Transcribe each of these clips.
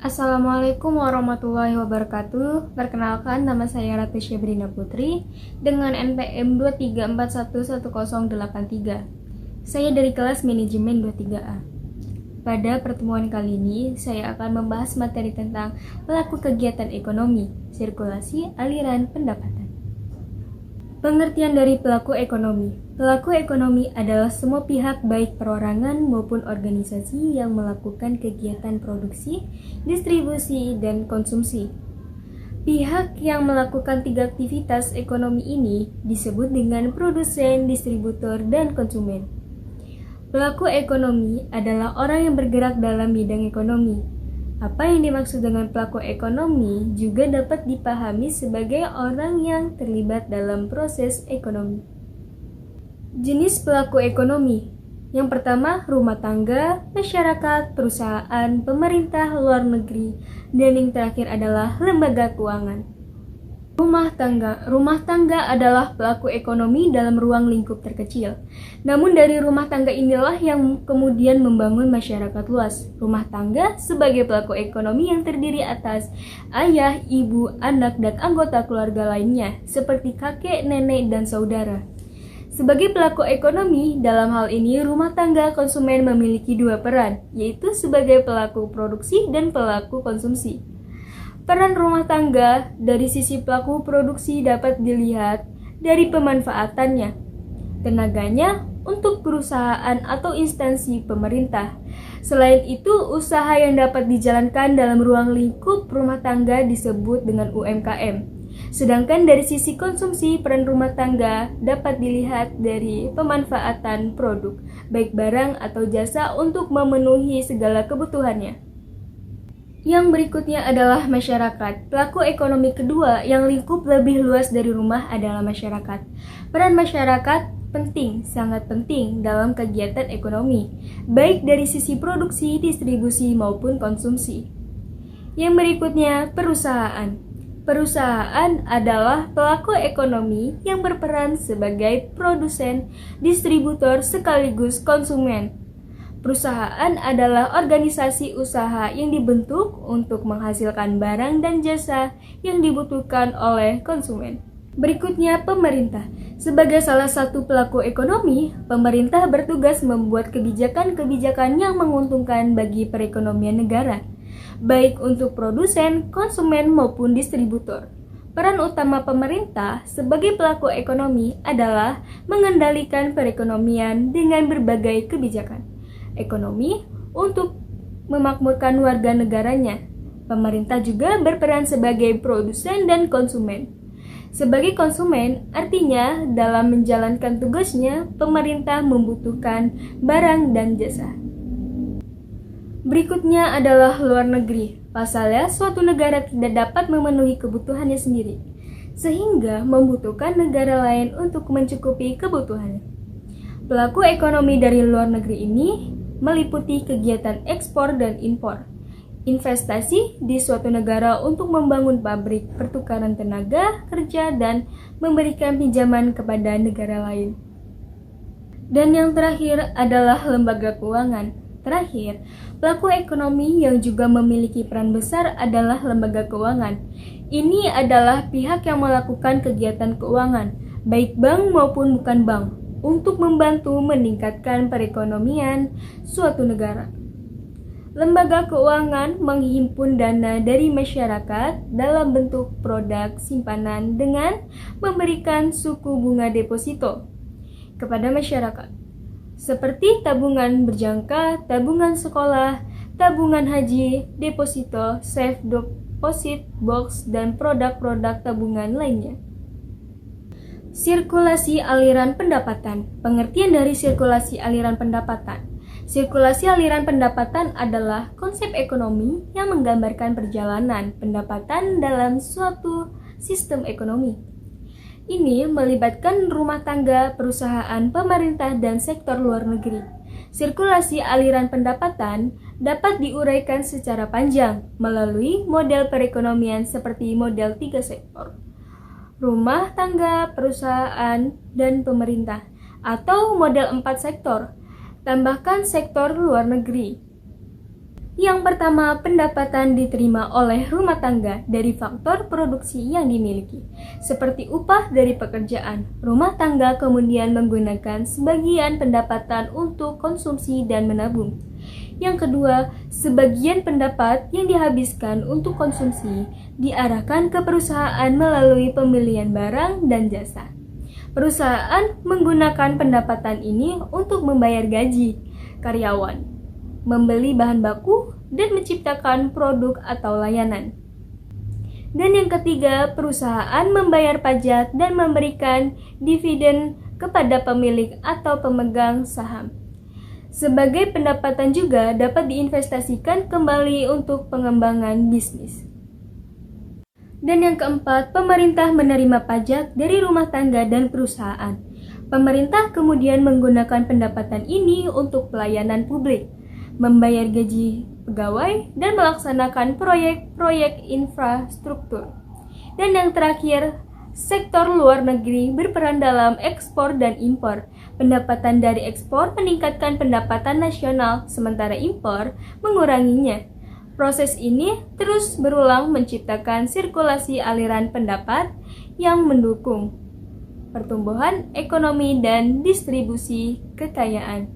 Assalamualaikum warahmatullahi wabarakatuh. Perkenalkan, nama saya Ratu Syebrina Putri dengan NPM 234111083. Saya dari kelas manajemen 23A. Pada pertemuan kali ini, saya akan membahas materi tentang pelaku kegiatan ekonomi, sirkulasi aliran pendapatan. Pengertian dari pelaku ekonomi. Pelaku ekonomi adalah semua pihak baik perorangan maupun organisasi yang melakukan kegiatan produksi, distribusi, dan konsumsi. Pihak yang melakukan tiga aktivitas ekonomi ini disebut dengan produsen, distributor, dan konsumen. Pelaku ekonomi adalah orang yang bergerak dalam bidang ekonomi. Apa yang dimaksud dengan pelaku ekonomi juga dapat dipahami sebagai orang yang terlibat dalam proses ekonomi. Jenis pelaku ekonomi. Yang pertama, rumah tangga, masyarakat, perusahaan, pemerintah, luar negeri, dan yang terakhir adalah lembaga keuangan. Rumah tangga adalah pelaku ekonomi dalam ruang lingkup terkecil. Namun dari rumah tangga inilah yang kemudian membangun masyarakat luas. Rumah tangga sebagai pelaku ekonomi yang terdiri atas ayah, ibu, anak, dan anggota keluarga lainnya, seperti kakek, nenek, dan saudara. Sebagai pelaku ekonomi, dalam hal ini rumah tangga konsumen memiliki dua peran, yaitu sebagai pelaku produksi dan pelaku konsumsi. Peran rumah tangga dari sisi pelaku produksi dapat dilihat dari pemanfaatannya, tenaganya untuk perusahaan atau instansi pemerintah. Selain itu, usaha yang dapat dijalankan dalam ruang lingkup rumah tangga disebut dengan UMKM. Sedangkan dari sisi konsumsi, peran rumah tangga dapat dilihat dari pemanfaatan produk, baik barang atau jasa untuk memenuhi segala kebutuhannya. Yang berikutnya adalah masyarakat. Pelaku ekonomi kedua yang lingkup lebih luas dari rumah adalah masyarakat. Peran masyarakat penting, sangat penting dalam kegiatan ekonomi, baik dari sisi produksi, distribusi, maupun konsumsi. Yang berikutnya, perusahaan. Perusahaan adalah pelaku ekonomi yang berperan sebagai produsen, distributor, sekaligus konsumen. Perusahaan adalah organisasi usaha yang dibentuk untuk menghasilkan barang dan jasa yang dibutuhkan oleh konsumen. Berikutnya, pemerintah. Sebagai salah satu pelaku ekonomi, pemerintah bertugas membuat kebijakan-kebijakan yang menguntungkan bagi perekonomian negara, baik untuk produsen, konsumen, maupun distributor. Peran utama pemerintah sebagai pelaku ekonomi adalah mengendalikan perekonomian dengan berbagai kebijakan ekonomi untuk memakmurkan warga negaranya. Pemerintah juga berperan sebagai produsen dan konsumen. Sebagai konsumen, artinya dalam menjalankan tugasnya, pemerintah membutuhkan barang dan jasa. Berikutnya adalah luar negeri. Pasalnya, suatu negara tidak dapat memenuhi kebutuhannya sendiri, sehingga membutuhkan negara lain untuk mencukupi kebutuhannya. Pelaku ekonomi dari luar negeri ini meliputi kegiatan ekspor dan impor, investasi di suatu negara untuk membangun pabrik, pertukaran tenaga kerja, dan memberikan pinjaman kepada negara lain. Dan yang terakhir adalah lembaga keuangan. Terakhir, pelaku ekonomi yang juga memiliki peran besar adalah lembaga keuangan. Ini adalah pihak yang melakukan kegiatan keuangan, baik bank maupun bukan bank, untuk membantu meningkatkan perekonomian suatu negara. Lembaga keuangan menghimpun dana dari masyarakat dalam bentuk produk simpanan dengan memberikan suku bunga deposito kepada masyarakat, seperti tabungan berjangka, tabungan sekolah, tabungan haji, deposito, safe deposit box, dan produk-produk tabungan lainnya. Sirkulasi aliran pendapatan. Pengertian dari sirkulasi aliran pendapatan. Sirkulasi aliran pendapatan adalah konsep ekonomi yang menggambarkan perjalanan pendapatan dalam suatu sistem ekonomi. Ini melibatkan rumah tangga, perusahaan, pemerintah, dan sektor luar negeri. Sirkulasi aliran pendapatan dapat diuraikan secara panjang melalui model perekonomian seperti model 3 sektor. Rumah tangga, perusahaan, dan pemerintah, atau model 4 sektor, tambahkan sektor luar negeri. Yang pertama, pendapatan diterima oleh rumah tangga dari faktor produksi yang dimiliki, seperti upah dari pekerjaan. Rumah tangga kemudian menggunakan sebagian pendapatan untuk konsumsi dan menabung. Yang kedua, sebagian pendapat yang dihabiskan untuk konsumsi diarahkan ke perusahaan melalui pembelian barang dan jasa. Perusahaan menggunakan pendapatan ini untuk membayar gaji karyawan, membeli bahan baku, dan menciptakan produk atau layanan. Dan yang ketiga, perusahaan membayar pajak dan memberikan dividen kepada pemilik atau pemegang saham. Sebagai pendapatan juga dapat diinvestasikan kembali untuk pengembangan bisnis. Dan yang keempat, pemerintah menerima pajak dari rumah tangga dan perusahaan. Pemerintah kemudian menggunakan pendapatan ini untuk pelayanan publik, membayar gaji pegawai, dan melaksanakan proyek-proyek infrastruktur. Dan yang terakhir, sektor luar negeri berperan dalam ekspor dan impor. Pendapatan dari ekspor meningkatkan pendapatan nasional, sementara impor menguranginya. Proses ini terus berulang menciptakan sirkulasi aliran pendapat yang mendukung pertumbuhan ekonomi dan distribusi kekayaan.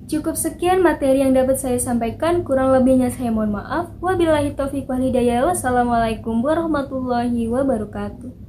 Cukup sekian materi yang dapat saya sampaikan, kurang lebihnya saya mohon maaf. Wabillahi taufiq wal hidayah. Wassalamualaikum warahmatullahi wabarakatuh.